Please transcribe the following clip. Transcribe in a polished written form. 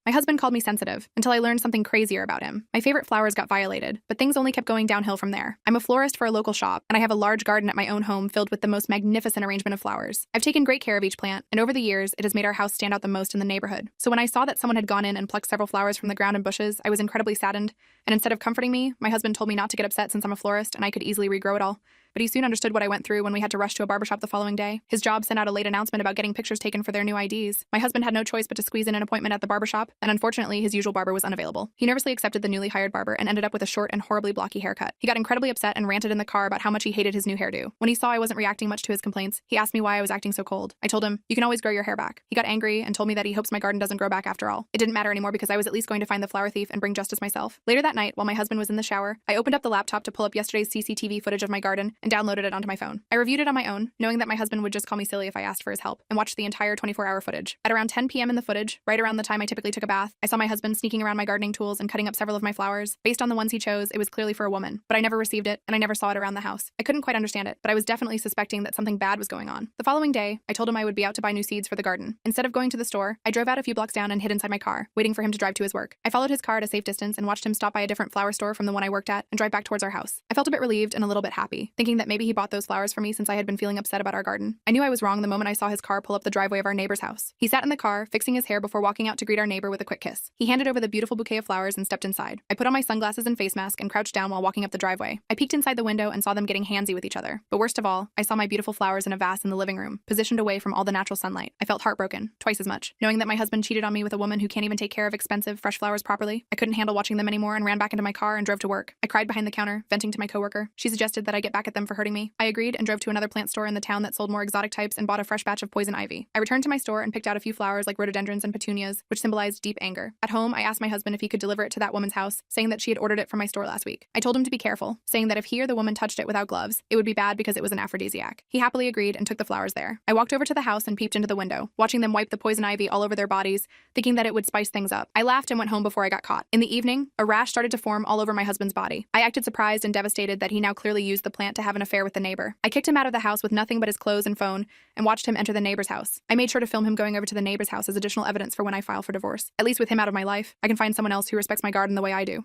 My husband called me sensitive until I learned something crazier about him. My favorite flowers got violated, but things only kept going downhill from there. I'm a florist for a local shop, and I have a large garden at my own home filled with the most magnificent arrangement of flowers. I've taken great care of each plant, and over the years, it has made our house stand out the most in the neighborhood. So when I saw that someone had gone in and plucked several flowers from the ground and bushes, I was incredibly saddened, and instead of comforting me, my husband told me not to get upset since I'm a florist and I could easily regrow it all. But he soon understood what I went through when we had to rush to a barbershop the following day. His job sent out a late announcement about getting pictures taken for their new IDs. My husband had no choice but to squeeze in an appointment at the barbershop, and unfortunately, his usual barber was unavailable. He nervously accepted the newly hired barber and ended up with a short and horribly blocky haircut. He got incredibly upset and ranted in the car about how much he hated his new hairdo. When he saw I wasn't reacting much to his complaints, he asked me why I was acting so cold. I told him, "You can always grow your hair back." He got angry and told me that he hopes my garden doesn't grow back after all. It didn't matter anymore because I was at least going to find the flower thief and bring justice myself. Later that night, while my husband was in the shower, I opened up the laptop to pull up yesterday's CCTV footage of my garden and downloaded it onto my phone. I reviewed it on my own, knowing that my husband would just call me silly if I asked for his help, and watched the entire 24-hour footage. At around 10 p.m. in the footage, right around the time I typically took a bath, I saw my husband sneaking around my gardening tools and cutting up several of my flowers. Based on the ones he chose, it was clearly for a woman, but I never received it, and I never saw it around the house. I couldn't quite understand it, but I was definitely suspecting that something bad was going on. The following day, I told him I would be out to buy new seeds for the garden. Instead of going to the store, I drove out a few blocks down and hid inside my car, waiting for him to drive to his work. I followed his car at a safe distance and watched him stop by a different flower store from the one I worked at and drive back towards our house. I felt a bit relieved and a little bit happy, thinking that maybe he bought those flowers for me since I had been feeling upset about our garden. I knew I was wrong the moment I saw his car pull up the driveway of our neighbor's house. He sat in the car, fixing his hair before walking out to greet our neighbor with a quick kiss. He handed over the beautiful bouquet of flowers and stepped inside. I put on my sunglasses and face mask and crouched down while walking up the driveway. I peeked inside the window and saw them getting handsy with each other. But worst of all, I saw my beautiful flowers in a vase in the living room, positioned away from all the natural sunlight. I felt heartbroken, twice as much, knowing that my husband cheated on me with a woman who can't even take care of expensive, fresh flowers properly. I couldn't handle watching them anymore and ran back into my car and drove to work. I cried behind the counter, venting to my coworker. She suggested that I get back at them for hurting me. I agreed and drove to another plant store in the town that sold more exotic types and bought a fresh batch of poison ivy. I returned to my store and picked out a few flowers like rhododendrons and petunias, which symbolized deep anger. At home, I asked my husband if he could deliver it to that woman's house, saying that she had ordered it from my store last week. I told him to be careful, saying that if he or the woman touched it without gloves, it would be bad because it was an aphrodisiac. He happily agreed and took the flowers there. I walked over to the house and peeped into the window, watching them wipe the poison ivy all over their bodies, thinking that it would spice things up. I laughed and went home before I got caught. In the evening, a rash started to form all over my husband's body. I acted surprised and devastated that he now clearly used the plant to have an affair with the neighbor. I kicked him out of the house with nothing but his clothes and phone and watched him enter the neighbor's house. I made sure to film him going over to the neighbor's house as additional evidence for when I file for divorce. At least with him out of my life, I can find someone else who respects my garden the way I do.